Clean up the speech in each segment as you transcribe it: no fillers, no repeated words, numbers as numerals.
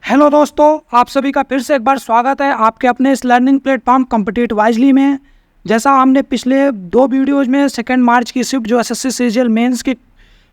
Hello दोस्तों, आप सभी का फिर से एक बार स्वागत है आपके अपने इस लर्निंग प्लेटफॉर्म कॉम्पिटिटिव वाइजली में। जैसा हमने पिछले 2 वीडियोज़ में 2 मार्च की शिफ्ट जो एसएससी सीजीएल मेंस की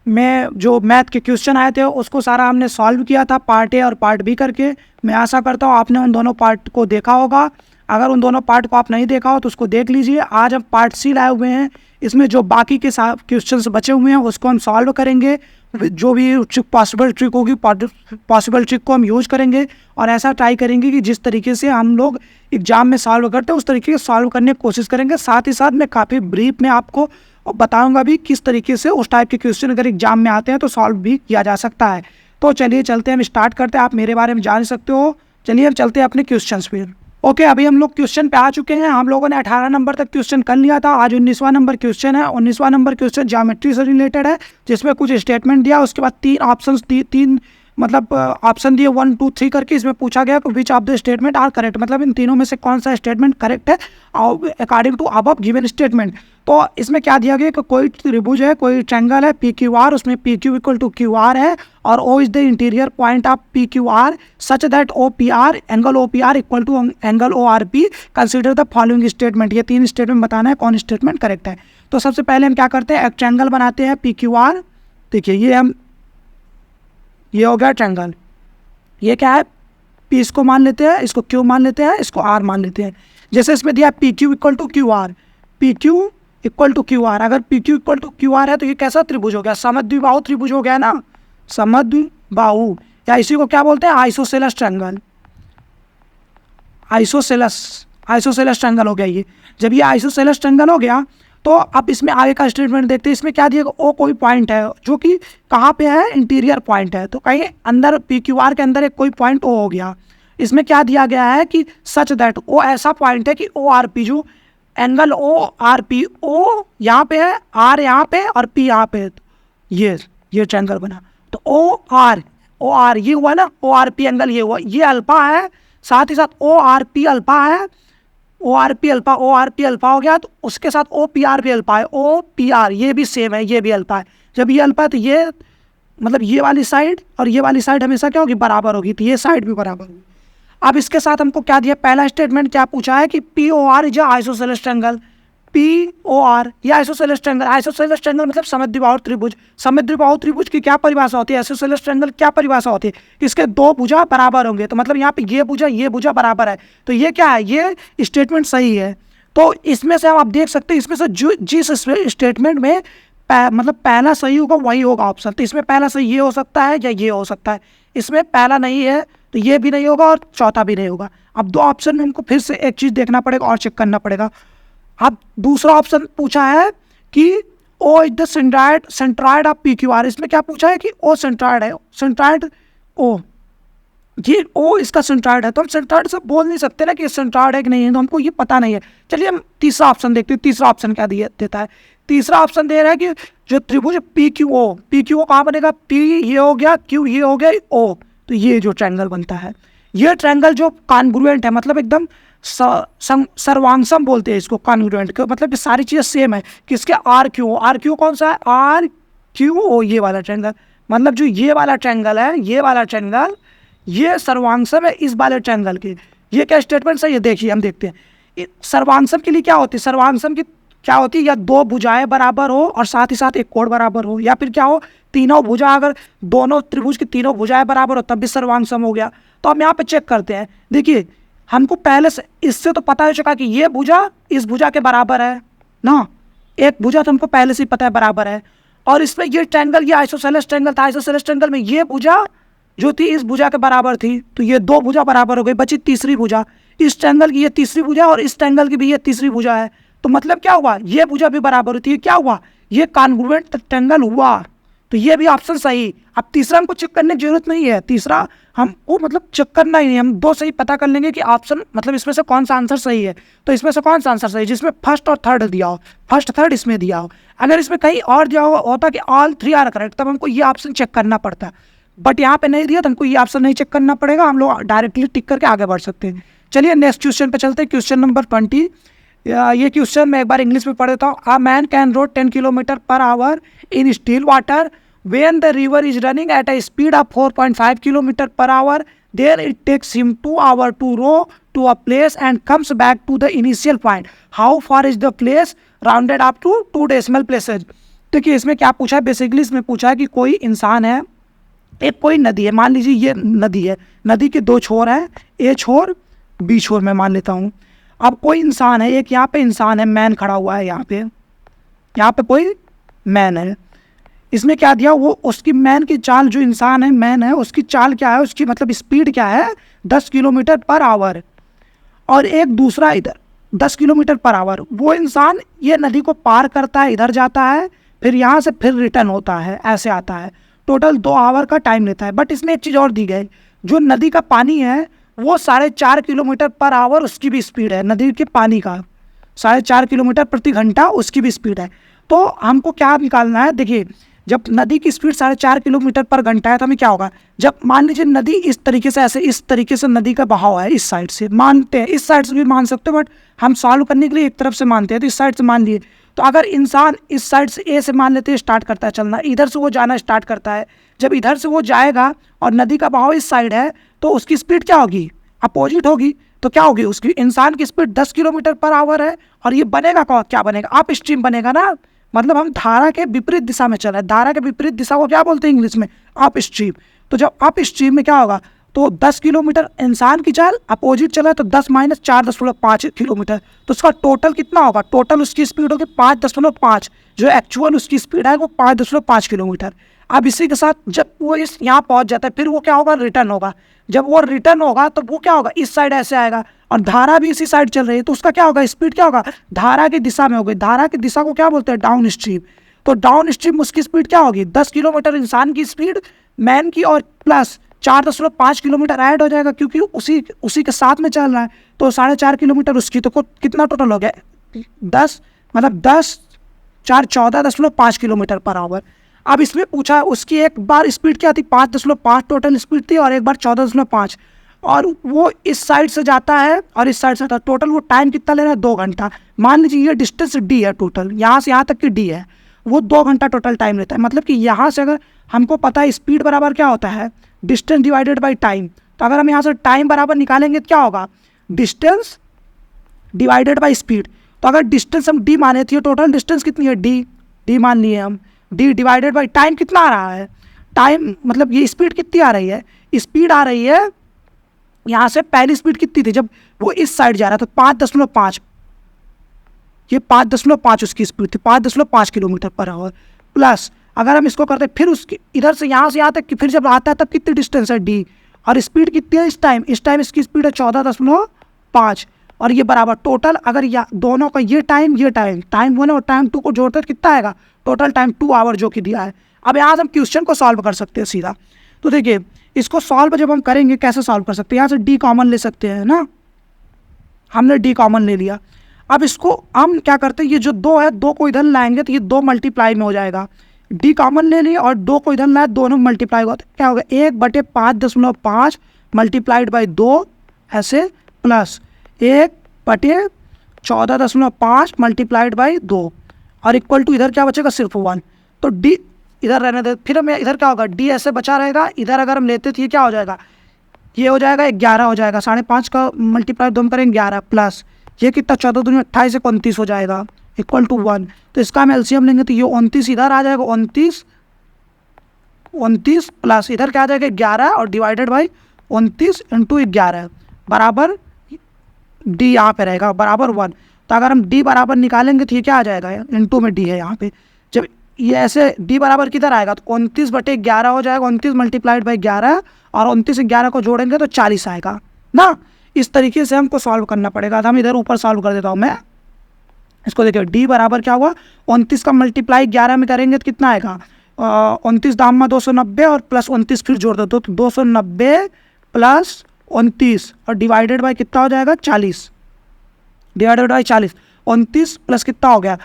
में जो मैथ के क्वेश्चन आए थे उसको सारा हमने सॉल्व किया था पार्ट ए और पार्ट बी करके। मैं आशा करता हूँ आपने उन दोनों पार्ट को देखा होगा। अगर उन दोनों पार्ट को आप नहीं देखा हो तो उसको देख लीजिए। आज हम पार्ट सी लाए हुए हैं। इसमें जो बाकी के क्वेश्चंस बचे हुए हैं उसको हम सॉल्व करेंगे। जो भी पॉसिबल ट्रिक होगी पॉसिबल ट्रिक को हम यूज करेंगे और ऐसा ट्राई करेंगे कि जिस तरीके से हम लोग एग्जाम में सॉल्व करते हैं उस तरीके से सॉल्व करने की कोशिश करेंगे। साथ ही साथ मैं काफ़ी ब्रीफ में आपको बताऊंगा भी किस तरीके से उस टाइप के क्वेश्चन अगर एग्जाम में आते हैं तो सॉल्व भी किया जा सकता है। तो चलिए चलते हैं, हम स्टार्ट करते हैं। आप मेरे बारे में जान सकते हो। चलिए हम चलते हैं अपने क्वेश्चन पे। ओके, अभी हम लोग क्वेश्चन पे आ चुके हैं। हम लोगों ने 18 नंबर तक क्वेश्चन कर लिया था। आज 19वां नंबर क्वेश्चन है। 19वां नंबर क्वेश्चन ज्योमेट्री से रिलेटेड है, जिसमें कुछ स्टेटमेंट दिया, उसके बाद 3 ऑप्शंस तीन मतलब ऑप्शन दिए 1 2 3 करके। इसमें पूछा गया कि which of the statement are correct, मतलब इन तीनों में से कौन सा स्टेटमेंट करेक्ट है according to above given statement. तो इसमें क्या दिया गया कि कोई त्रिभुज है, कोई ट्रायंगल है पी क्यू आर, उसमें P Q equal to Q R है और O is the interior point of P Q R such that O P R angle O P R equal to angle O R P. Consider the following statement. ये 3 statement बताना है कौन statement correct है। तो सबसे पहले हम क्या करते हैं, एक ट्रायंगल बनाते हैं पी क्यू आर। देखिए ये हो गया ट्रायंगल। ये क्या है, पी इसको मान लेते हैं, इसको क्यू मान लेते हैं, इसको आर मान लेते हैं। जैसे इसमें दिया P Q equal to Q R, P Q equal to Q R. अगर P Q equal to Q R है तो ये कैसा त्रिभुज हो गया, समद्विबाहु त्रिभुज हो गया ना, समद्विबाहु, या इसी को क्या बोलते हैं, आइसोसेलस ट्रायंगल। आइसोसेलस ट्रायंगल हो गया ये। जब ये आइसोसेलस ट्रायंगल हो गया तो अब इसमें आगे का स्टेटमेंट देखते हैं। इसमें क्या दिया, ओ कोई पॉइंट है जो कि कहाँ पे है, इंटीरियर पॉइंट है। तो कहीं अंदर पी क्यू आर के अंदर एक कोई पॉइंट ओ हो गया। इसमें क्या दिया गया है कि सच दैट ओ ऐसा पॉइंट है कि ओ आर पी, जो एंगल ओ आर पी, ओ यहाँ पे है, आर यहाँ पे और पी यहाँ पे, ये ट्रायंगल बना। तो ओ आर ये हुआ ना, ओ आर पी एंगल ये हुआ, ये अल्फा है, साथ ही साथ ओ आर पी अल्फा है, ओ आर पी अल्फा हो गया। तो उसके साथ ओ पी आर भी अल्फा है, ओ पी आर ये भी सेम है, ये भी अल्फा है। जब ये अल्फा है तो ये मतलब ये वाली साइड और ये वाली साइड हमेशा क्या होगी, बराबर होगी। तो ये साइड भी बराबर होगी। अब इसके साथ हमको क्या दिया, पहला स्टेटमेंट क्या पूछा है कि P O R is isosceles triangle. P O R ये आइसोसेलस ट्रायंगल, आइसोसेलस ट्रायंगल मतलब समद्विबाहु त्रिभुज। समद्विबाहु त्रिभुज की क्या परिभाषा होती है, आइसोसेलस ट्रायंगल क्या परिभाषा होती है, इसके 2 भुजा बराबर होंगे। तो मतलब यहाँ पे ये भुजा बराबर है। तो ये क्या है, ये स्टेटमेंट सही है। तो इसमें से आप देख सकते हैं, इसमें से जिस स्टेटमेंट में मतलब पहला सही होगा वही होगा ऑप्शन। तो इसमें पहला सही ये हो सकता है या ये हो सकता है। इसमें पहला नहीं है तो ये भी नहीं होगा और चौथा भी नहीं होगा। अब 2 ऑप्शन में हमको फिर से एक चीज़ देखना पड़ेगा और चेक करना पड़ेगा। अब दूसरा ऑप्शन पूछा है कि O is the centroid of P Q R. इसमें क्या पूछा है कि ओ सेंट्रॉइड है, सेंट्रॉइड ओ, ये ओ इसका सेंट्रॉइड है। तो हम सेंट्रॉइड से बोल नहीं सकते ना कि सेंट्रॉइड है कि नहीं है, तो हमको ये पता नहीं है। चलिए हम तीसरा ऑप्शन देखते हैं। तीसरा ऑप्शन क्या देता है, तीसरा ऑप्शन दे रहा है कि जो त्रिभुज पी क्यू ओ कहाँ बनेगा, पी ये हो गया, क्यू ये हो गया, ओ। तो ये जो ट्रायंगल बनता है, ये ट्रायंगल जो कॉन्ग्रुएंट है, मतलब एकदम सर्वांगसम बोलते हैं इसको, कॉन्ग्रुएंट के मतलब ये सारी चीज़ें सेम है। किसके, आर क्यू कौन सा है, आर क्यू ओ, ये वाला ट्रायंगल। मतलब जो ये वाला ट्रायंगल है, ये वाला ट्रायंगल ये सर्वांगसम है इस वाले ट्रायंगल के। ये क्या स्टेटमेंट सही है, देखिए हम देखते हैं। सर्वांगसम के लिए क्या होती है, सर्वांगसम की क्या होती है, या 2 भुजाएं बराबर हो और साथ ही साथ एक कोण बराबर हो, या फिर क्या हो, तीनों भुजा, अगर दोनों त्रिभुज की तीनों भुजाएं बराबर हो तब भी सर्वांगसम हो गया। तो हम यहाँ पे चेक करते हैं। देखिए हमको पहले से इससे तो पता हो चुका कि ये भुजा इस भुजा के बराबर है ना, एक भुजा तो हमको पहले से ही पता है बराबर है। और इसमें ये ट्रायंगल, ये आइसोसेलस ट्रायंगल था, आइसोसेलस ट्रायंगल में ये भुजा जो थी इस भुजा के बराबर थी। तो ये 2 भुजा बराबर हो गई, बची तीसरी भुजा। इस ट्रायंगल की ये तीसरी भुजा और इस ट्रायंगल की भी ये तीसरी भुजा है। तो मतलब क्या हुआ, ये भुजा भी बराबर होती है, क्या हुआ, ये कॉन्ग्रुएंट ट्रायंगल हुआ। तो ये भी ऑप्शन सही। अब तीसरा हमको चेक करने की जरूरत नहीं है, तीसरा हमको मतलब चेक करना ही नहीं, हम 2 सही पता कर लेंगे कि ऑप्शन मतलब इसमें से कौन सा आंसर सही है। तो इसमें से कौन सा आंसर सही है, जिसमें फर्स्ट और थर्ड दिया हो, फर्स्ट थर्ड इसमें दिया हो। अगर इसमें कहीं और दिया होता कि ऑल 3 आर करेक्ट, तब हमको ये ऑप्शन चेक करना पड़ता। बट यहाँ पे नहीं दिया तो हमको ये ऑप्शन नहीं चेक करना पड़ेगा, हम लोग डायरेक्टली टिक करके आगे बढ़ सकते हैं। चलिए नेक्स्ट क्वेश्चन पे चलते हैं। Question number 20। ये क्वेश्चन मैं एक बार इंग्लिश में पढ़ देता हूँ। A man can road 10 kilometre per hour in still water when the river is running at a speed of 4.5 km per hour, there it takes him 2 hours to row to a place and comes back to the initial point, how far is the place rounded up to 2 decimal places। देखिए इसमें क्या पूछा है, basically इसमें पूछा है कि कोई इंसान है, एक कोई नदी है, मान लीजिए ये नदी है, नदी के 2 छोर हैं, ए छोर बी छोर मैं मान लेता हूँ। अब कोई इंसान है, एक यहाँ पे इंसान है, मैन खड़ा हुआ है, यहाँ पे कोई मैन है। इसमें क्या दिया, वो उसकी मैन की चाल, जो इंसान है मैन है उसकी चाल क्या है, उसकी मतलब स्पीड क्या है 10 किलोमीटर पर आवर, और एक दूसरा इधर 10 किलोमीटर पर आवर। वो इंसान ये नदी को पार करता है, इधर जाता है, फिर यहाँ से फिर रिटर्न होता है, ऐसे आता है, टोटल 2 आवर का टाइम लेता है। बट इसमें एक चीज़ और दी गई, जो नदी का पानी है वो 4.5 किलोमीटर पर आवर उसकी भी स्पीड है, नदी के पानी का 4.5 किलोमीटर प्रति घंटा उसकी भी स्पीड है। तो हमको क्या निकालना है, देखिए जब नदी की स्पीड 4.5 किलोमीटर पर घंटा है तो हमें क्या होगा, जब मान लीजिए नदी इस तरीके से, ऐसे इस तरीके से नदी का बहाव है, इस साइड से मानते हैं, इस साइड से भी मान सकते हो, बट हम सॉल्व करने के लिए एक तरफ से मानते हैं, तो इस साइड से मान लिए। तो अगर इंसान इस साइड से ए से मान लेते हैं, स्टार्ट करता है चलना, इधर से वो जाना स्टार्ट करता है, जब इधर से वो जाएगा और नदी का बहाव इस साइड है तो उसकी स्पीड क्या होगी, अपोजिट होगी। तो क्या होगी, उसकी इंसान की स्पीड 10 किलोमीटर पर आवर है, और ये बनेगा क्या बनेगा, अप स्ट्रीम बनेगा ना, मतलब हम धारा के विपरीत दिशा में चल रहे हैं। धारा के विपरीत दिशा को क्या बोलते हैं इंग्लिश में, अप स्ट्रीम। तो जब अप स्ट्रीम में क्या होगा, तो 10 किलोमीटर इंसान की चाल, अपोजिट चला है तो 10 - 4.5 किलोमीटर, तो उसका टोटल कितना होगा, टोटल उसकी स्पीड होगी 5.5, जो एक्चुअल उसकी स्पीड है वो 5.5 किलोमीटर। अब इसी के साथ जब वो इस यहाँ पहुँच जाता है, फिर वो क्या होगा, रिटर्न होगा। जब वो रिटर्न होगा तो वो क्या होगा, इस साइड ऐसे आएगा, और धारा भी इसी साइड चल रही है, तो उसका क्या होगा, स्पीड क्या होगा, धारा की दिशा में होगी। धारा की दिशा को क्या बोलते हैं, डाउन स्ट्रीम। तो डाउन स्ट्रीम उसकी स्पीड क्या होगी, 10 किलोमीटर इंसान की स्पीड मैन की, और प्लस 4.5 किलोमीटर ऐड हो जाएगा, क्योंकि उसी के साथ में चल रहा है, तो 4.5 किलोमीटर उसकी। तो कितना टोटल हो गया, 10 मतलब 10 4 14.5 किलोमीटर पर आवर। अब इसमें पूछा उसकी एक बार स्पीड क्या थी, 5.5 टोटल स्पीड थी, और एक बार 14.5, और वो इस साइड से जाता है और इस साइड से जाता है। टोटल वो टाइम कितना ले रहा है, 2 घंटा। मान लीजिए ये डिस्टेंस डी है, टोटल यहाँ से यहाँ तक की डी है, वो 2 घंटा टोटल टाइम लेता है। मतलब कि यहाँ से अगर हमको पता है स्पीड बराबर क्या होता है, डिस्टेंस डिवाइडेड बाई टाइम, तो अगर हम यहाँ से टाइम बराबर निकालेंगे तो क्या होगा, डिस्टेंस डिवाइडेड बाई स्पीड। तो अगर डिस्टेंस हम डी माने थे, टोटल डिस्टेंस कितनी है, डी मान लिए हम, डी डिवाइडेड बाई टाइम कितना आ रहा है, टाइम मतलब ये स्पीड कितनी आ रही है, स्पीड आ रही है यहाँ से, पहली स्पीड कितनी थी जब वो इस साइड जा रहा था, 5.5, ये 5.5 उसकी स्पीड थी, 5.5 किलोमीटर पर आवर। प्लस अगर हम इसको करते फिर उसकी इधर से यहाँ तक फिर जब आता है तब कितनी डिस्टेंस है, डी, और स्पीड कितनी है इस टाइम इसकी स्पीड है 14.5, और ये बराबर टोटल अगर दोनों का ये टाइम 1 और टाइम 2 को जोड़ते तो कितना आएगा, टोटल टाइम 2 आवर जो कि दिया है। अब यहाँ से हम क्वेश्चन को सॉल्व कर सकते हैं सीधा। तो देखिए इसको सॉल्व जब हम करेंगे कैसे सॉल्व कर सकते हैं, यहाँ से डी कॉमन ले सकते हैं ना, हमने डी कॉमन ले लिया। अब इसको हम क्या करते हैं, ये जो 2 है, 2 को इधर लाएंगे तो ये 2 मल्टीप्लाई में हो जाएगा, डी कॉमन ले लिया और 2 को इधर लाए, दोनों मल्टीप्लाई होगा, तो क्या होगा 1/5.5 मल्टीप्लाइड बाई 2 ऐसे, प्लस 1/14.5 मल्टीप्लाइड बाई 2, और इक्वल टू इधर क्या बचेगा, सिर्फ 1। तो डी इधर रहने दे, फिर हमें इधर क्या होगा, डी ऐसे बचा रहेगा, इधर अगर हम लेते थे क्या हो जाएगा, ये हो जाएगा 11 हो जाएगा, 5.5 का मल्टीप्लाई 2 करेंगे 11, प्लस ये कितना 14 दूनी 28 से 29 हो जाएगा, इक्वल टू 1। तो इसका हम एलसीएम लेंगे तो ये 29 इधर आ जाएगा, 29 प्लस इधर क्या आ जाएगा 11, और डिवाइडेड बाई 29 इंटू 11 बराबर डी यहाँ पे रहेगा बराबर 1। तो अगर हम डी बराबर निकालेंगे तो ये क्या आ जाएगा, इंटू में डी है यहाँ पे, जब ये ऐसे डी बराबर किधर आएगा तो 29/11 हो जाएगा, 29 मल्टीप्लाइड बाई 11, और 29 11 को जोड़ेंगे तो 40 आएगा ना। इस तरीके से हमको सॉल्व करना पड़ेगा। तो हम इधर ऊपर सॉल्व कर देता हूँ मैं इसको। देखिए डी बराबर क्या हुआ, 29 का मल्टीप्लाई 11 में करेंगे तो कितना आएगा, 29 दाम में 290 और प्लस 29 फिर जोड़ दो तो 290 प्लस 29 और डिवाइडेड बाई कितना हो जाएगा 40, डिवाइडेड बाई 40, 29 प्लस कितना हो गया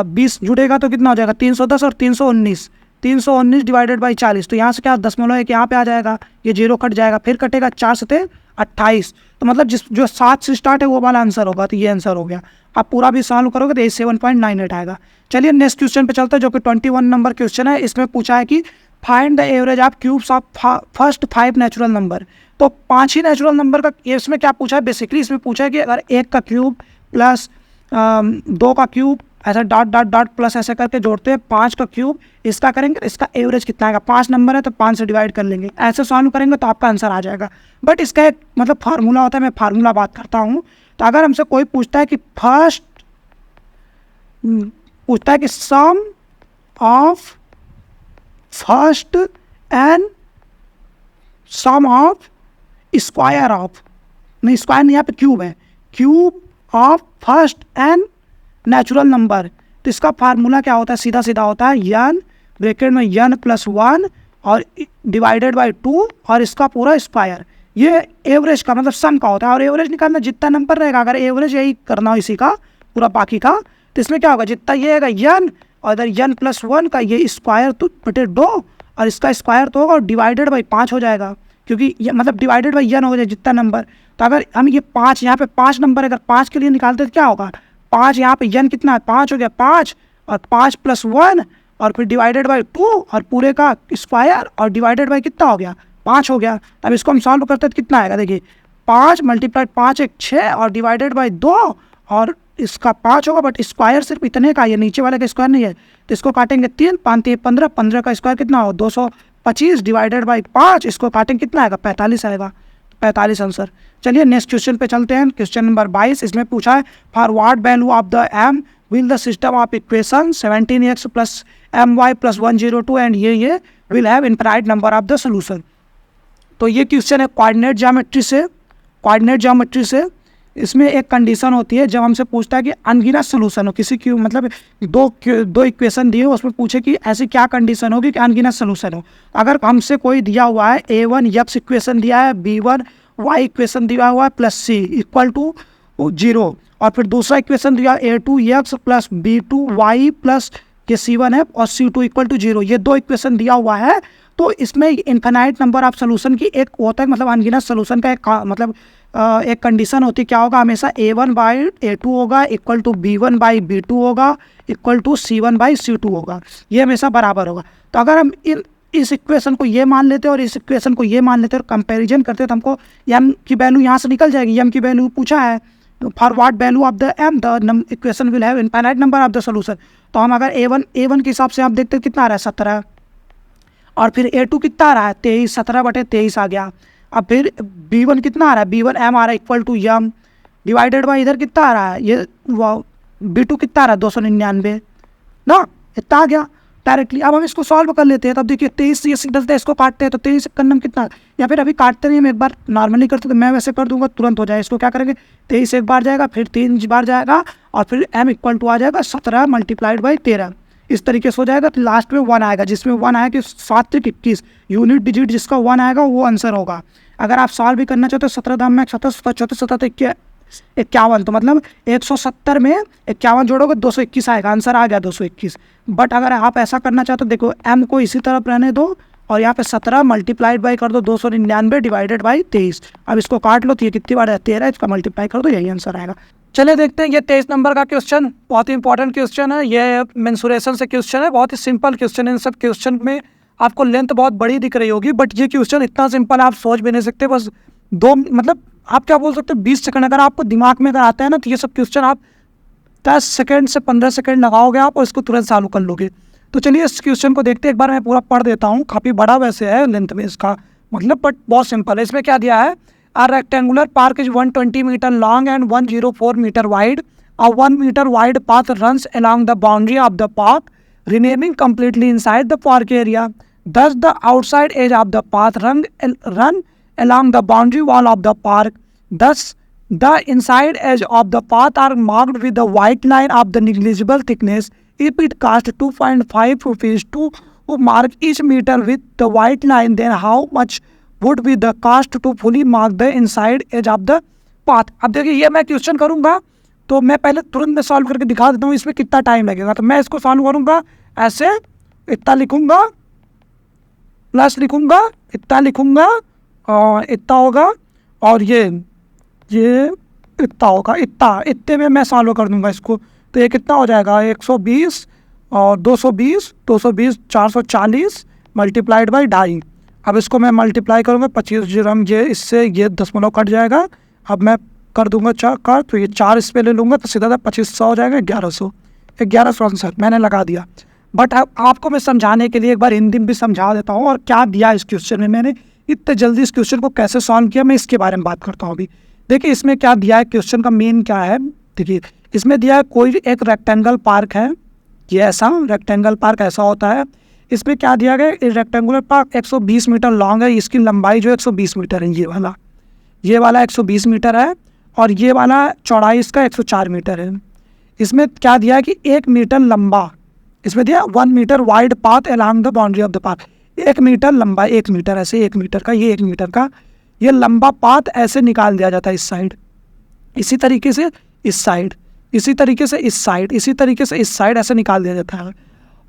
20 जुड़ेगा तो कितना हो जाएगा 310 और 319 डिवाइडेड बाई 40। तो यहाँ से क्या 0.1 यहाँ पे आ जाएगा, ये 0 कट जाएगा, फिर कटेगा 4 से 28। तो मतलब जो 7 से स्टार्ट है वो वाला आंसर होगा। तो ये आंसर हो गया। आप पूरा भी सॉल्व करोगे तो 7.98 आएगा। चलिए नेक्स्ट क्वेश्चन पे चलते हैं जो कि 21 नंबर क्वेश्चन है। इसमें पूछा है कि find the average of cubes of first 5 natural number. तो 5 ही नेचुरल नंबर का इसमें क्या पूछा है बेसिकली, इसमें पूछा है कि अगर 1 का क्यूब प्लस 2 का क्यूब ऐसा डॉट डॉट डॉट प्लस ऐसे करके जोड़ते हैं, 5 का क्यूब इसका करेंगे, इसका एवरेज कितना आएगा, 5 नंबर है तो 5 से डिवाइड कर लेंगे, ऐसे सॉल्व करेंगे तो आपका आंसर आ जाएगा। बट इसका एक मतलब फार्मूला होता है, मैं फार्मूला बात करता हूँ। तो अगर हमसे कोई पूछता है कि sum of first and sum of square of, नहीं स्क्वायर नहीं, यहाँ पे क्यूब है, cube of first and natural number, तो इसका फार्मूला क्या होता है, सीधा सीधा होता है यन ब्रैकेट में यन प्लस 1 और डिवाइडेड बाय 2 और इसका पूरा स्क्वायर, ये एवरेज का मतलब सम का होता है। और एवरेज निकालना जितना नंबर रहेगा, अगर एवरेज यही करना हो इसी का पूरा बाकी का, तो इसमें क्या होगा, जितना ये है यन और इधर यन प्लस 1 का ये स्क्वायर तो बटे 2 और इसका स्क्वायर तो होगा और डिवाइडेड बाई 5 हो जाएगा, क्योंकि ये मतलब डिवाइडेड बाई यन हो जाए जितना नंबर। तो अगर हम ये 5 यहाँ पे 5 नंबर अगर 5 के लिए निकालते तो क्या होगा, 5 यहाँ पे यन कितना है 5 हो गया, 5 और 5 प्लस 1 और फिर डिवाइडेड बाई 2 और पूरे का स्क्वायर और डिवाइडेड बाई कितना हो गया 5 हो गया। अब इसको हम सॉल्व करते हैं तो कितना आएगा, देखिए 5 मल्टीप्लाइड 5 एक 6 और डिवाइडेड बाई 2 और इसका 5 होगा, बट स्क्वायर सिर्फ इतने का, ये नीचे वाले का स्क्वायर नहीं है, तो इसको काटेंगे 3 5 3 15, 15 का स्क्वायर कितना होगा 225 डिवाइडेड बाई 5, इसको काटेंगे कितना आएगा 45 आएगा, 45 आंसर। चलिए नेक्स्ट क्वेश्चन पे चलते हैं, क्वेश्चन नंबर 22। इसमें पूछा है for what value of the M will the system of equation 17x plus my plus 102 and ये will have infinite number of the solution. तो ये क्वेश्चन है कोऑर्डिनेट ज्योमेट्री से। इसमें एक कंडीशन होती है जब हमसे पूछता है कि अनगिनत सोल्यूशन हो किसी की, मतलब दो इक्वेशन दिए उसमें पूछे कि ऐसी क्या कंडीशन होगी कि अनगिनत सोल्यूशन हो। अगर हमसे कोई दिया हुआ है a1 x इक्वेशन दिया है, b1 y इक्वेशन दिया हुआ है प्लस c इक्वल टू 0 और फिर दूसरा इक्वेशन दिया a2 x plus b2 y plus ये c1 है और c2 इक्वल टू 0, ये दो इक्वेशन दिया हुआ है, तो इसमें इनफाइनाइट नंबर ऑफ सोल्यूशन की एक होता है, मतलब अनगिनत सोल्यूशन का एक मतलब एक कंडीशन होती है, क्या होगा हमेशा a1 बाई a2 होगा equal to b1 by b2 होगा equal to c1 by c2 होगा, ये हमेशा बराबर होगा। तो अगर हम इस इक्वेशन को ये मान लेते हैं और इस इक्वेशन को ये मान लेते हैं और कंपैरिजन करते हैं तो हमको m की वैल्यू यहाँ से निकल जाएगी। m की वैल्यू पूछा है for what value of the m the equation will have infinite number of the solution. तो हम अगर a1 के हिसाब से आप देखते हैं कितना आ रहा है 17 और फिर a2 कितना आ रहा है 23, 17/23 आ गया। अब फिर b1 कितना आ रहा है, b1 m आ रहा है equal to m divided by इधर कितना आ रहा है, ये b2 कितना आ रहा है 299 ना, इतना आ गया डायरेक्टली। अब हम इसको सॉल्व कर लेते हैं, तब देखिए 23 से ये सिग्नल इसको काटते हैं तो 23 करना कितना, या फिर अभी काटते नहीं हम एक बार नॉर्मली करते तो मैं वैसे कर दूंगा तुरंत हो जाए। इसको क्या करेंगे 23 एक बार जाएगा फिर 3 बार जाएगा और फिर m इक्वल टू आ जाएगा 17 मल्टीप्लाइड बाई 13, इस तरीके से हो जाएगा। तो लास्ट में 1 आएगा, जिसमें 1 आएगा कि 7 से 21 यूनिट डिजिट जिसका 1 आएगा वो आंसर होगा। अगर आप सॉल्व भी करना चाहते हो 17 दाम में 17 51, तो मतलब 170 में 51 जोड़ोगे 221 आएगा, आंसर आ गया 221। बट अगर आप ऐसा करना चाहते हो देखो m को इसी तरफ रहने दो और यहाँ पे 17 मल्टीप्लाइड बाई कर दो 299 डिवाइडेड बाई 23। अब इसको काट लो तो ये कितनी बार है 13, इसका मल्टीप्लाई कर दो यही आंसर आएगा। चलिए देखते हैं ये 23 नंबर का क्वेश्चन, बहुत ही इंपॉर्टेंट क्वेश्चन है, ये मेंसुरेशन से क्वेश्चन है, बहुत ही सिंपल क्वेश्चन है। इन सब क्वेश्चन में आपको लेंथ बहुत बड़ी दिख रही होगी बट ये क्वेश्चन इतना सिंपल आप सोच भी नहीं सकते, बस 2 मतलब आप क्या बोल सकते हो 20 सेकंड अगर आपको दिमाग में अगर आता है ना तो ये सब क्वेश्चन आप 10 सेकंड से 15 सेकंड लगाओगे आप और इसको तुरंत सॉल्व कर लोगे। तो चलिए इस क्वेश्चन को देखते हैं, एक बार मैं पूरा पढ़ देता हूँ, काफ़ी बड़ा वैसे है लेंथ में इसका मतलब बट बहुत सिंपल है। इसमें क्या दिया है, a rectangular park is 120 meter long and 104 meter wide, a 1 meter wide path runs along the boundary of the park remaining completely inside the park area. Thus the outside edge of the path run along the boundary wall of the park. Thus the inside edge of the path are marked with the white line of the negligible thickness. If it costs 2.5 rupees to mark each meter with the white line, then how much would be the cost to fully mark the inside edge of the path? अब देखिए ये मैं question करूँगा तो मैं पहले तुरंत में सॉल्व करके दिखा देता हूँ इसमें कितना टाइम लगेगा। तो मैं इसको सॉल्व करूँगा ऐसे, इतना लिखूँगा प्लस लिखूँगा, इतना लिखूँगा और इतना होगा और ये इतना होगा, इतने में मैं सॉल्व कर दूँगा इसको। तो ये कितना हो जाएगा 120 और 220 440 मल्टीप्लाइड बाई 2.5। अब इसको मैं मल्टीप्लाई करूँगा 25 जीरो, ये इससे ये दशमलव कट जाएगा। अब मैं कर दूंगा 4 का, तो ये 4 इस पे ले लूँगा तो सीधा 2500 हो जाएगा, 1100 आंसर मैंने लगा दिया। बट अब आपको मैं समझाने के लिए एक बार हिंदी में भी समझा देता हूँ और क्या दिया इस क्वेश्चन में, मैंने इतने जल्दी इस क्वेश्चन को कैसे सॉल्व किया मैं इसके बारे में बात करता हूँ अभी। देखिए इसमें क्या दिया है, क्वेश्चन का मेन क्या है। देखिए इसमें दिया है कोई एक रेक्टेंगल पार्क है, ये ऐसा रेक्टेंगल पार्क ऐसा होता है। इसमें क्या दिया गया, रेक्टेंगुलर पार्क 120 मीटर लॉन्ग है, इसकी लंबाई जो 120 मीटर है, ये वाला 120 मीटर है और ये वाला चौड़ाई इसका 104 मीटर है। इसमें क्या दिया है कि 1 मीटर लंबा, इसमें दिया 1 metre wide path along the boundary of the park. 1 metre लंबा, 1 मीटर ऐसे 1 मीटर का, ये 1 मीटर का ये लंबा पाथ ऐसे निकाल दिया जाता है इस साइड, इसी तरीके से इस साइड, इसी तरीके से इस साइड, इसी तरीके से इस साइड ऐसे निकाल दिया जाता है।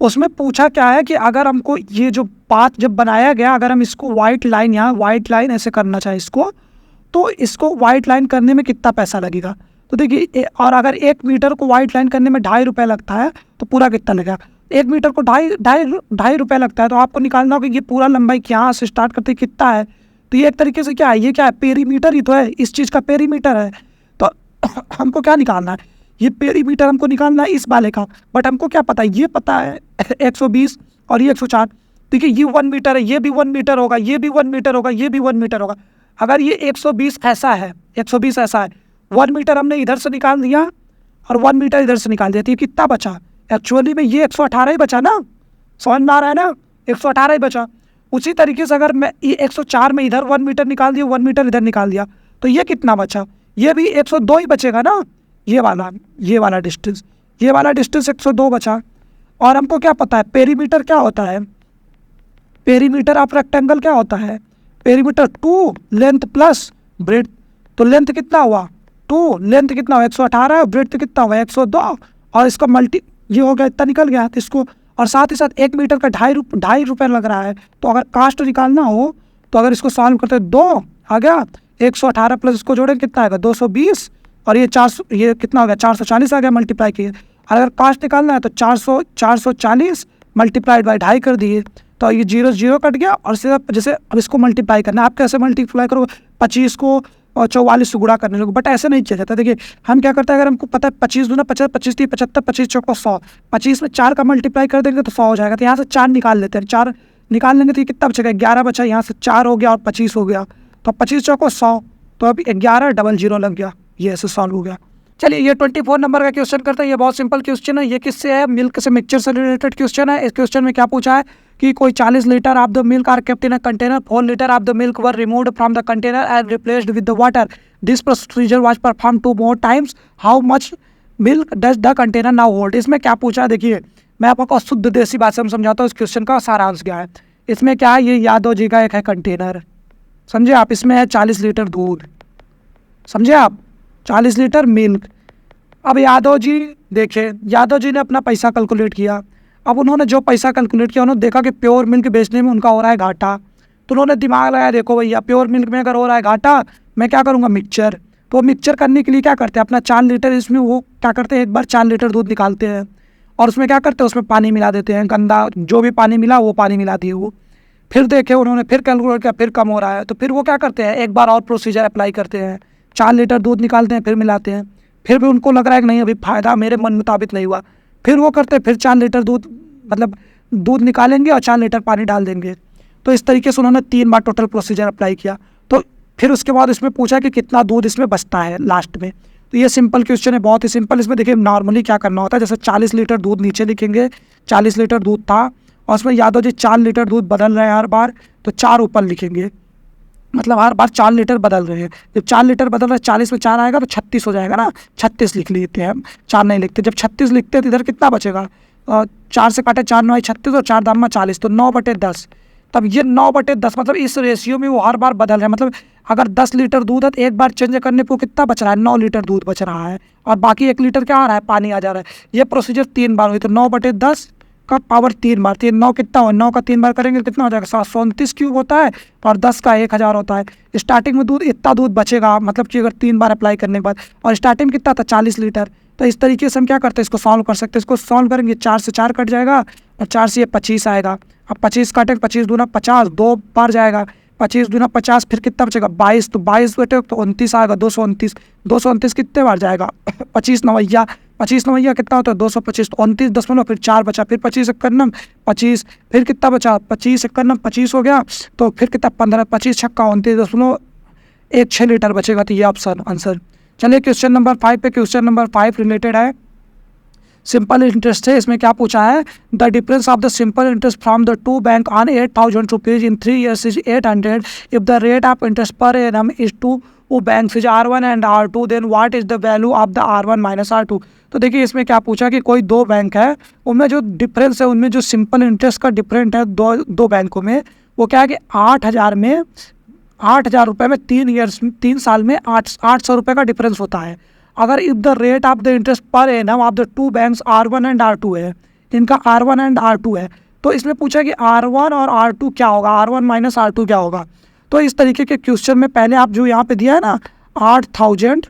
उसमें पूछा क्या है कि अगर हमको ये जो पाथ जब बनाया गया, अगर हम इसको वाइट लाइन, यहाँ वाइट लाइन ऐसे करना चाहें इसको, तो इसको वाइट लाइन करने में कितना पैसा लगेगा। तो देखिए और अगर 1 मीटर को वाइट लाइन करने में 2.5 रुपये लगता है तो पूरा कितना लगेगा, 1 मीटर को ढाई रुपये लगता है। तो आपको निकालना होगा कि ये पूरा लंबाई यहाँ से स्टार्ट करते कितना है। तो ये एक तरीके से क्या है, ये क्या है, पेरीमीटर ही तो है, इस चीज़ का पेरीमीटर है। तो हमको क्या निकालना है, ये पेरीमीटर हमको निकालना है इस वाले का। बट हमको क्या पता है, ये पता है 120 और ये 104। देखिए ये 1 मीटर है, ये भी 1 मीटर होगा, ये भी 1 मीटर होगा, ये भी 1 मीटर होगा। अगर ये 120 ऐसा है, 120 ऐसा है, 1 मीटर हमने इधर से निकाल दिया और 1 मीटर इधर से निकाल दिया, तो ये कितना बचा, एक्चुअली में ये 118 ही बचा ना, समझ में आ रहा है ना, 118 ही बचा। उसी तरीके से अगर मैं ये 104 में इधर 1 मीटर निकाल दिया, 1 मीटर इधर निकाल दिया, तो ये कितना बचा, ये भी 102 ही बचेगा ना, ये वाला डिस्टेंस, ये वाला डिस्टेंस 102 बचा। और हमको क्या पता है पेरीमीटर क्या होता है, पेरीमीटर ऑफ रेक्टेंगल क्या होता है, पेरीमीटर 2 लेंथ प्लस ब्रेड्थ। तो लेंथ कितना हुआ 2, लेंथ कितना हुआ 118, ब्रेड्थ कितना हुआ 102, और इसका मल्टी ये हो गया, इतना निकल गया। तो इसको और साथ ही साथ 1 मीटर का 2.5 रुपये लग रहा है। तो अगर कास्ट निकालना हो तो अगर इसको सॉल्व करते 2 आ गया, 118 प्लस इसको जोड़ें कितना आएगा 220, और ये 400, ये कितना हो गया 440 आ गया मल्टीप्लाई किए। अगर कास्ट निकालना है तो 440 मल्टीप्लाइड बाई 2.5 कर दिए, तो ये 0 कट गया। और सीधा जैसे अब इसको मल्टीप्लाई करना है, आप कैसे मल्टीप्लाई करोगे, 25 को और 44 से गुणा करने लोगे, बट ऐसे नहीं किया जाता। देखिए हम क्या करते हैं, अगर हमको पता है 25 दूना 50, 25 3 75, 25 चौको 100, 25 में 4 का मल्टीप्लाई कर देंगे तो 100 हो जाएगा। तो यहाँ से 4 निकाल लेते हैं, 4 निकाल लेंगे तो ये कितना बचेगा 11 बचा, यहाँ से 4 हो गया और 25 हो गया, तो 25 चौको 100, तो अभी 1100 लग गया, ये ऐसे सॉल्व हो गया। चलिए ये 24 नंबर का क्वेश्चन करते हैं। ये बहुत सिंपल क्वेश्चन है। ये किससे है, मिल्क से, मिक्सचर से रिलेटेड क्वेश्चन है। इस क्वेश्चन में क्या पूछा है कि कोई 40 litre of the milk are kept in a container, 4 litre of the milk were removed from the container and replaced with the water. This procedure was perform 2 more times, how much milk does the container now hold. इसमें क्या पूछा है, देखिए मैं आपको शुद्ध देसी भाषा में समझाता हूँ इस क्वेश्चन का सारांश क्या है। इसमें क्या है, ये यादव जी का एक है कंटेनर, समझे आप, इसमें है 40 लीटर दूध, समझे आप, 40 लीटर मिल्क। अब यादव जी देखे, यादव जी ने अपना पैसा कैलकुलेट किया। अब उन्होंने जो पैसा कैलकुलेट किया, उन्होंने देखा कि प्योर मिल्क बेचने में उनका हो रहा है घाटा, तो उन्होंने दिमाग लगाया, देखो भैया प्योर मिल्क में अगर हो रहा है घाटा, मैं क्या करूँगा मिक्सचर। तो मिक्सचर करने के लिए क्या करते हैं, अपना 4 लीटर इसमें वो क्या करते हैं, एक बार 4 लीटर दूध निकालते हैं और उसमें क्या करते हैं, उसमें पानी मिला देते हैं, गंदा जो भी पानी मिला वो पानी मिला दिए वो। फिर देखे उन्होंने, फिर कैलकुलेट किया, फिर कम हो रहा है, तो फिर वो क्या करते हैं, एक बार और प्रोसीजर अप्लाई करते हैं, 4 लीटर दूध निकालते हैं, फिर मिलाते हैं, फिर भी उनको लग रहा है कि नहीं अभी फ़ायदा मेरे मन मुताबिक नहीं हुआ, फिर वो करते हैं, फिर 4 लीटर दूध मतलब दूध निकालेंगे और 4 लीटर पानी डाल देंगे। तो इस तरीके से उन्होंने 3 बार टोटल प्रोसीजर अप्लाई किया। तो फिर उसके बाद इसमें पूछा कि कितना दूध इसमें बचता है लास्ट में। तो ये सिंपल क्वेश्चन है, बहुत ही सिंपल। इसमें देखिए नॉर्मली क्या करना होता है, जैसे 40 लीटर दूध नीचे लिखेंगे, 40 लीटर दूध था और उसमें यादव जी 4 लीटर दूध बदल रहे हैं हर बार, तो 4 ऊपर लिखेंगे, मतलब हर बार 4 लीटर बदल रहे हैं। जब 4 लीटर बदल रहे हैं, 40 में 4 आएगा तो 36 हो जाएगा ना, 36 लिख लेते हैं हम, 4 नहीं लिखते। जब 36 लिखते हैं तो इधर कितना बचेगा, 4 से काटे 4 9 36 और 4 दाम में 40, तो 9/10। तब ये 9/10 मतलब इस रेशियो में वो हर बार बदल रहे हैं। मतलब अगर 10 लीटर दूध है तो एक बार चेंज करने को कितना बच रहा है, 9 लीटर दूध बच रहा है, और बाकी 1 लीटर क्या आ रहा है, पानी आ जा रहा है। ये प्रोसीजर 3 बार हुई, तो 9/10 का पावर 3 बार, 9 कितना हो, 9 का 3 बार करेंगे तो कितना हो जाएगा, 729 क्यूब होता है, और 10 का 1000 होता है। स्टार्टिंग में दूध इतना दूध बचेगा, मतलब कि अगर 3 बार अप्लाई करने के बाद, और स्टार्टिंग कितना था 40 लीटर, तो इस तरीके से हम क्या करते हैं, इसको सॉल्व कर सकते हैं। इसको सॉल्व करेंगे, 4 से 4 कट जाएगा और 4 से ये 25 आएगा। अब 25 काटे, 25 दूना 50, 2 बार जाएगा, 25 दूना 50, फिर कितना बचेगा 22, तो 22 बटे तो 29 आएगा, 229, 229 कितने बार जाएगा 25 नवैया, 25 नवैया कितना होता है 225, तो 29 दशमलव, फिर 4 बचा, फिर 25 इक्यानम 25, फिर कितना बचा 25 इक्यानम 25 हो गया, तो फिर कितना 15, 25 छक्का 29.16 लीटर बचेगा। तो ये ऑप्शन आंसर। चलिए क्वेश्चन नंबर 5 पे, क्वेश्चन नंबर 5 रिलेटेड है सिंपल इंटरेस्ट है। इसमें क्या पूछा है, the difference of the simple interest from the two bank on 8,000 rupees in 3 years is 800 if the rate of interest per annum is two bank is R1 and R2 then what is the value of the R1 minus R2। तो देखिए इसमें क्या पूछा कि कोई दो bank है, उनमें जो डिफरेंस है, उनमें जो सिंपल इंटरेस्ट का डिफरेंट है दो बैंकों में, वो क्या है कि 8,000 रुपये में 3 साल में 800 रुपये का डिफरेंस होता है। अगर if the rate of the interest per annum of the two banks R1 and R2 है, इनका R1 एंड R2 है, तो इसमें पूछा कि R1 और R2 क्या होगा, R1 माइनस R2 क्या होगा। तो इस तरीके के क्वेश्चन में पहले आप जो यहाँ पे दिया है ना 8,000,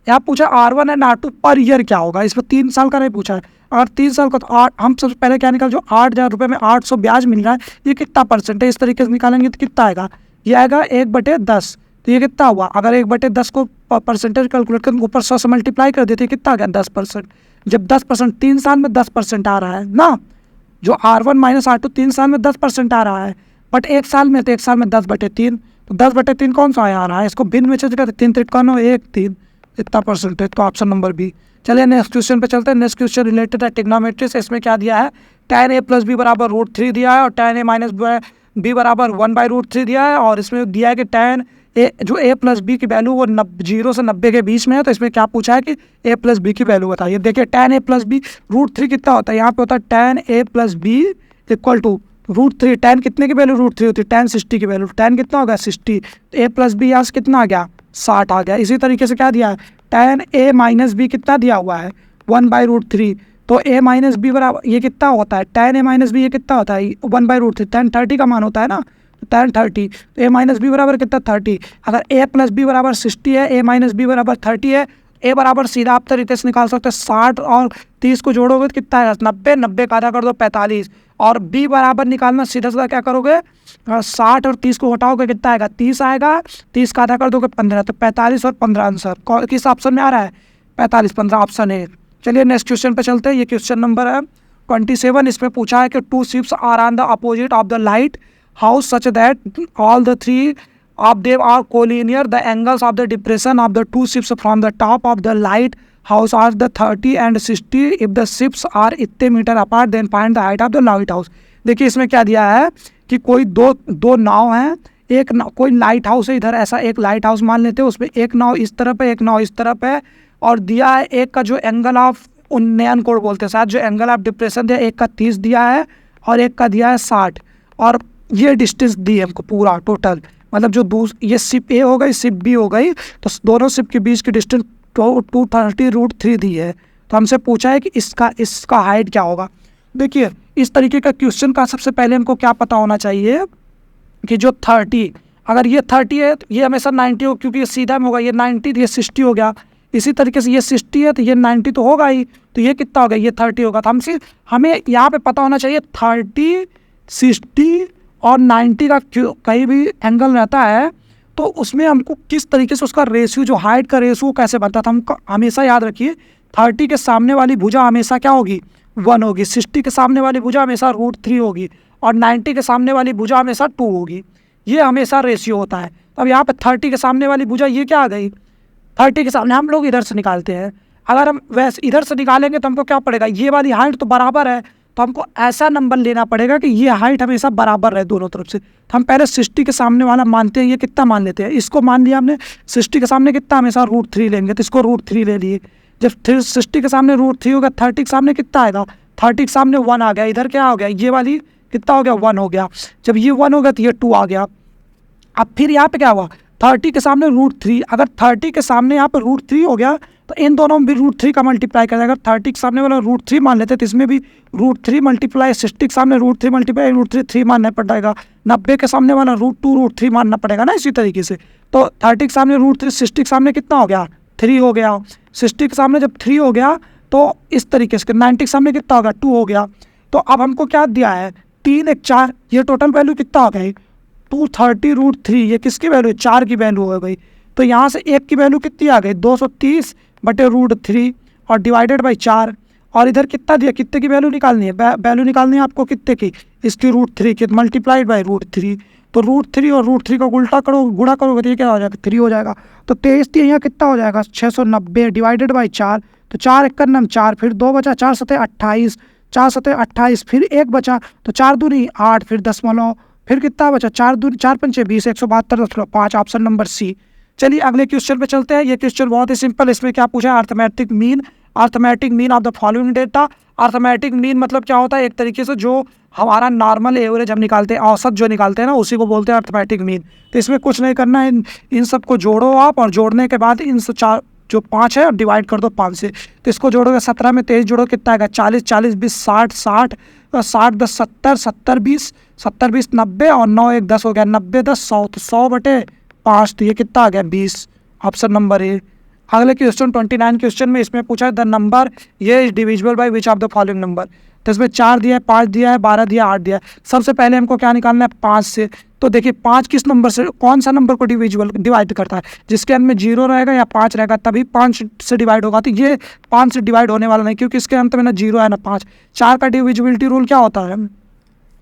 यहाँ पूछा R1 and R2 per year क्या होगा, इसमें 3 साल का नहीं पूछा है। अगर 3 साल का तो हम सबसे पहले क्या निकाल, जो 8,000 रुपये में 800 ब्याज मिल रहा है, ये कितना परसेंट है, इस तरीके से निकालेंगे तो कितना आएगा, ये आएगा 1/10। तो ये कितना हुआ, अगर 1/10 को परसेंटेज कैलकुलेट कर ऊपर 100 से मल्टीप्लाई कर देते, कितना आ गया 10%। जब 10% 3 साल में 10% आ रहा है ना, जो R1 माइनस R2 3 साल में 10% आ रहा है, बट 1 साल में, तो 1 साल में 10/3, तो 10/3 कौन सा आ रहा है, इसको भिन्न में चेंज करते 3 3 1 3, इतना परसेंटेज, तो ऑप्शन नंबर बी। चलिए नेक्स्ट क्वेश्चन पे चलते हैं। नेक्स्ट क्वेश्चन रिलेटेड है ट्रिग्नोमेट्री से। इसमें क्या दिया है, tan A प्लस बी बराबर √3 दिया है और tan A माइनस बी बराबर 1/√3 दिया है, और इसमें दिया है कि tan A जो A प्लस बी की वैल्यू वो 0 से 90 के बीच में है। तो इसमें क्या पूछा है कि A प्लस बी की वैल्यू बताइए। देखिए tan A प्लस बी √3 कितना होता है, यहाँ पे होता है tan A plus B equal to √3, tan कितने की वैल्यू √3 होती है, tan 60 की वैल्यू, tan कितना हो गया 60, A प्लस बी यहाँ से कितना आ गया 60 आ गया। इसी तरीके से क्या दिया है, tan A माइनस बी कितना दिया हुआ है 1/√3, तो A माइनस बी बराबर ये कितना होता है, tan A माइनस बी ये कितना होता है 1/√3, tan 30 का मान होता है ना, tan 30, तो A माइनस बी बराबर कितना 30। अगर A प्लस बी बराबर 60 है, A माइनस बी बराबर 30 है, A बराबर सीधा आप तरीके से निकाल सकते हैं 60 और 30 को जोड़ोगे तो कितना है 90, 90 का आधा कर दो 45, और B बराबर निकालना सीधा सीधा क्या करोगे 60 और 30 को हटाओगे कितना आएगा 30 आएगा, 30 का आधा कर दोगे 15, तो 45 और 15 आंसर किस ऑप्शन में आ रहा है 45, 15 ऑप्शन है। चलिए नेक्स्ट क्वेश्चन पे चलते हैं। ये क्वेश्चन नंबर है 27। इसमें पूछा है कि 2 ships are on the opposite of the lighthouse such that all the 3 of them are collinear. The angles of the depression of the 2 ships from the top of the lighthouse are the 30 and 60. If the ships are इतने metre apart, then find the height of the lighthouse. देखिए इसमें क्या दिया है कि कोई दो नाव हैं, एक नाव कोई लाइट हाउस है, इधर ऐसा एक लाइट हाउस मान लेते हैं, उसमें एक नाव इस तरफ है, एक नाव इस तरफ है, और दिया है एक का जो एंगल ऑफ उन्नयन कोण बोलते हैं शायद, जो एंगल ऑफ डिप्रेशन दिया एक का 30 दिया है और एक का दिया है 60, और ये डिस्टेंस दी है हमको पूरा टोटल, मतलब जो ये शिप ए हो गई शिप बी हो गई, तो दोनों शिप के बीच की डिस्टेंस 230 दी है। तो हमसे पूछा है कि इसका हाइट क्या होगा। देखिए इस तरीके का क्वेश्चन का सबसे पहले हमको क्या पता होना चाहिए कि जो 30, अगर ये 30 है तो ये हमेशा 90 हो, क्योंकि ये सीधा में होगा, ये 90 तो ये 60 हो गया। इसी तरीके से ये 60 है तो ये 90 तो होगा ही, तो ये कितना होगा ये 30 होगा। तो हमें यहाँ पे पता होना चाहिए 30, 60 और 90 का कहीं भी एंगल रहता है तो उसमें हमको किस तरीके से उसका रेशियो, जो हाइट का रेशियो कैसे बनता था, हमको हमेशा याद रखिए 30 के सामने वाली भुजा हमेशा क्या होगी 1 होगी, 60 के सामने वाली भुजा हमेशा √3 होगी, और 90 के सामने वाली भुजा हमेशा 2 होगी। ये हमेशा रेशियो होता है। अब यहाँ पे 30 के सामने वाली भुजा ये क्या आ गई, 30 के सामने हम लोग इधर से निकालते हैं, अगर हम वैसे इधर से निकालेंगे तो हमको क्या पड़ेगा, ये वाली हाइट तो बराबर है, तो हमको ऐसा नंबर लेना पड़ेगा कि ये हाइट हमेशा बराबर रहे दोनों तरफ से। तो हम पहले 60 के सामने वाला मानते हैं, ये कितना मान लेते हैं, इसको मान लिया हमने 60 के सामने कितना हमेशा √3 लेंगे, तो इसको √3 ले लिए। जब 60 के सामने √3 होगा, 30 के सामने कितना आएगा, 30 के सामने 1 आ गया, इधर क्या हो गया ये वाली कितना हो गया 1 हो गया। जब ये 1 हो गया तो ये 2 आ गया। अब फिर यहाँ पे क्या हुआ 30 के सामने √3, अगर 30 के सामने यहाँ पर √3 हो गया तो इन दोनों में भी √3 का मल्टीप्लाई कर देगा। अगर 30 के सामने वाला √3 मान लेते तो इसमें भी √3 मल्टीप्लाई 60 के सामने √3 मल्टीप्लाई √3 3 मानना पड़ेगा, 90 के सामने वाला √2 √3 मानना पड़ेगा ना इसी तरीके से। तो 30 के सामने √3 60 के सामने कितना हो गया 3 हो गया, 60 के सामने जब 3 हो गया तो इस तरीके से 90 के सामने कितना होगा 2 हो गया। तो अब हमको क्या दिया है 3 1 4, ये टोटल वैल्यू कितना हो गई 230√3, ये किसकी वैल्यू है 4 की वैल्यू है भाई। तो यहाँ से 1 की वैल्यू कितनी आ गई 230/√3 और डिवाइडेड बाई 4, और इधर कितना दिया, कितने की वैल्यू निकालनी है, वैल्यू निकालनी है आपको कितने की, इसकी √3 की, मल्टीप्लाइड बाई √3। तो √3 और √3 का उल्टा करो, गुणा करोगे तो ये क्या हो जाएगा 3 हो जाएगा। तो 23 यहाँ कितना हो जाएगा 690 डिवाइडेड बाई 4, तो 4 1 9 4, फिर 2 बचा, 4 7 28, 4 7 28, फिर 1 बचा, तो 4 दूनी 8, फिर दशमलव, फिर कितना बचा 4 दूनी 4 पंचे 20, 172.5, ऑप्शन नंबर सी। चलिए अगले क्वेश्चन पे चलते हैं। ये क्वेश्चन बहुत ही सिंपल, इसमें क्या पूछा है arithmetic mean of the following data. Arithmetic mean मतलब क्या होता है, एक तरीके से जो हमारा नॉर्मल एवरेज हम निकालते हैं, औसत जो निकालते हैं ना, उसी को बोलते हैं अर्थमेटिक मीन। तो इसमें कुछ नहीं करना है, इन सबको जोड़ो आप, और जोड़ने के बाद इन चार जो 5 है डिवाइड कर दो 5 से। तो इसको जोड़ोगे 17 में 23 जोड़ो कितना आएगा 40, 40 20 60, 60 60 10 70, 70 20, 70 20 90, और 9 1 10 हो गया 90 10 100, तो 100/5, तो ये कितना आ गया 20, ऑप्शन नंबर ए। अगले क्वेश्चन 29 क्वेश्चन में इसमें पूछा है द नंबर ये is divisible by which of the following number. तो इसमें 4 दिया है, 5 दिया है, 12 दिया, 8 दिया है। सबसे पहले हमको क्या निकालना है 5 से। तो देखिए 5 किस नंबर से, कौन सा नंबर को डिवाइड करता है, जिसके अंत में 0 रहेगा या 5 रहेगा तभी 5 से डिवाइड होगा। तो ये 5 से डिवाइड होने वाला नहीं, क्योंकि इसके अंत में ना 0 है ना 5। 4 का डिविजिबिलिटी रूल क्या होता है,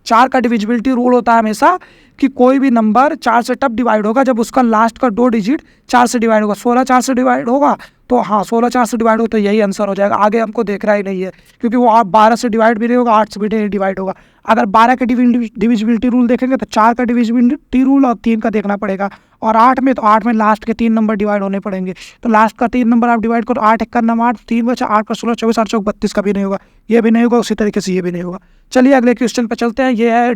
4 का डिविजिबिलिटी रूल होता है हमेशा कि कोई भी नंबर 4 से तब डिवाइड होगा जब उसका लास्ट का 2 डिजिट 4 से डिवाइड होगा। 16 4 से डिवाइड होगा, तो हाँ 16 4 से डिवाइड हो तो यही आंसर हो जाएगा। आगे हमको देख रहा ही नहीं है, क्योंकि वो आप 12 से डिवाइड भी नहीं होगा, 8 से भी नहीं डिवाइड होगा। अगर 12 का डिविजिबिलिटी रूल देखेंगे तो 4 का डिविजिबिलिटी रूल और 3 का देखना पड़ेगा, और 8 में तो 8 में लास्ट के 3 नंबर डिवाइड होने पड़ेंगे। तो लास्ट का 3 नंबर आप डिवाइड करो, 8 1 9 8, 3 बचा, 8 पर 16 24 8 चौक 32 का भी नहीं होगा, ये भी नहीं होगा, उसी तरीके से ये भी नहीं होगा। चलिए अगले क्वेश्चन पर चलते हैं। ये है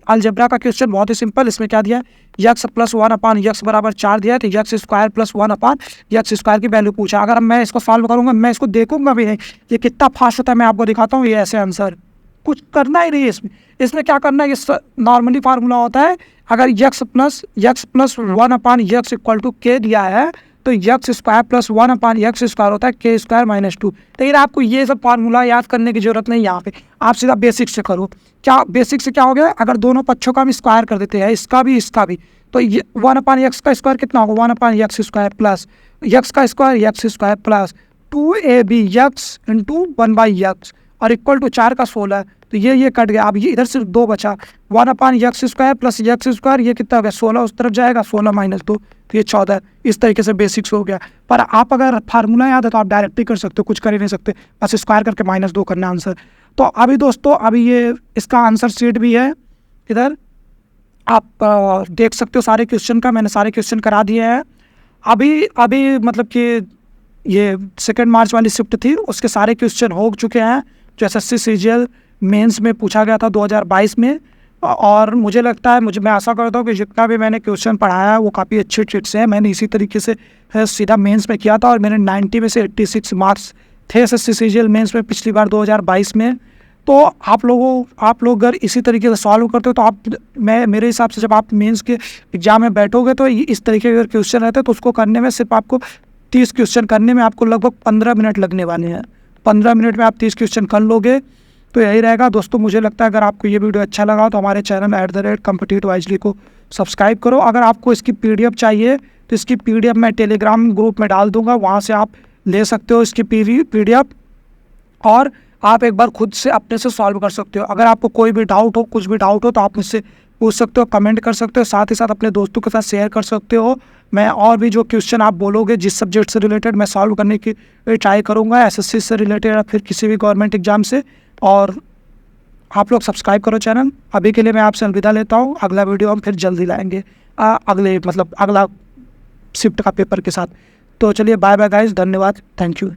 अलजेब्रा का क्वेश्चन, बहुत ही सिंपल। इसमें क्या दिया है यक्स प्लस 1/x बराबर 4 दिया है, तो x square plus 1/x square की वैल्यू पूछा। अगर मैं इसको सॉल्व करूंगा, मैं इसको देखूंगा भी नहीं, ये कितना फास्ट होता है मैं आपको दिखाता हूँ। ये ऐसे आंसर कुछ करना ही नहीं है इसमें क्या करना है, ये नॉर्मली फार्मूला होता है। अगर x plus 1/x equal to के दिया है, तो x square plus 1/x square होता है के स्क्वायर माइनस 2। लेकिन आपको ये सब फार्मूला याद करने की जरूरत नहीं, यहाँ पे आप सीधा बेसिक से करो। क्या बेसिक से क्या हो गया, अगर दोनों पक्षों का हम स्क्वायर कर देते हैं, इसका भी इसका भी, तो ये 1/x का स्क्वायर कितना होगा 1/x स्क्वायर प्लस यक्स का square x square plus 2abx into 1/x और इक्वल टू 4 का 16। तो ये कट गया, अब ये इधर सिर्फ 2 बचा, 1/x square plus x square, ये कितना हो गया 16 उस तरफ जाएगा, 16 माइनस 2, तो ये 14। इस तरीके से बेसिक्स हो गया। पर आप अगर फार्मूला याद है तो आप डायरेक्ट ही कर सकते हो, कुछ कर ही नहीं सकते, बस स्क्वायर करके -2 करना आंसर। तो अभी दोस्तों अभी ये इसका आंसर शीट भी है इधर, आप देख सकते हो सारे क्वेश्चन का, मैंने सारे क्वेश्चन करा दिए हैं। अभी मतलब कि ये 2 मार्च वाली शिफ्ट थी, उसके सारे क्वेश्चन हो चुके हैं जो SSC CGL मेंस में पूछा गया था 2022 में। और मुझे लगता है, मैं आशा करता हूँ कि जितना भी मैंने क्वेश्चन पढ़ाया है वो काफ़ी अच्छे ट्रिक्स हैं। मैंने इसी तरीके से सीधा मेंस में किया था और मेरे 90 में से 86 मार्क्स थे SSC CGL मेंस में पिछली बार 2022 में। तो आप लोग अगर इसी तरीके से सॉल्व करते हो तो मेरे हिसाब से जब आप मेंस के एग्जाम में बैठोगे तो इस तरीके के अगर क्वेश्चन रहते हैं तो उसको करने में सिर्फ आपको 30 क्वेश्चन करने में आपको लगभग 15 मिनट लगने वाले हैं। 15 मिनट में आप 30 क्वेश्चन कर लोगे, तो यही रहेगा दोस्तों। मुझे लगता है अगर आपको ये वीडियो अच्छा लगा तो हमारे चैनल @competitivewisely को सब्सक्राइब करो। अगर आपको इसकी PDF चाहिए तो इसकी PDF मैं टेलीग्राम ग्रुप में डाल दूंगा, वहाँ से आप ले सकते हो इसकी PDF, और आप एक बार खुद से अपने से सॉल्व कर सकते हो। अगर आपको कोई भी डाउट हो, कुछ भी डाउट हो, तो आप मुझसे पूछ सकते हो, कमेंट कर सकते हो, साथ ही साथ अपने दोस्तों के साथ शेयर कर सकते हो। मैं और भी जो क्वेश्चन आप बोलोगे जिस सब्जेक्ट से रिलेटेड, मैं सॉल्व करने की ट्राई करूँगा, SSC से रिलेटेड या फिर किसी भी गवर्नमेंट एग्जाम से। और आप लोग सब्सक्राइब करो चैनल। अभी के लिए मैं आपसे अलविदा लेता हूँ, अगला वीडियो हम फिर जल्दी लाएंगे अगला शिफ्ट का पेपर के साथ। तो चलिए बाय बाय गाइस, धन्यवाद, थैंक यू।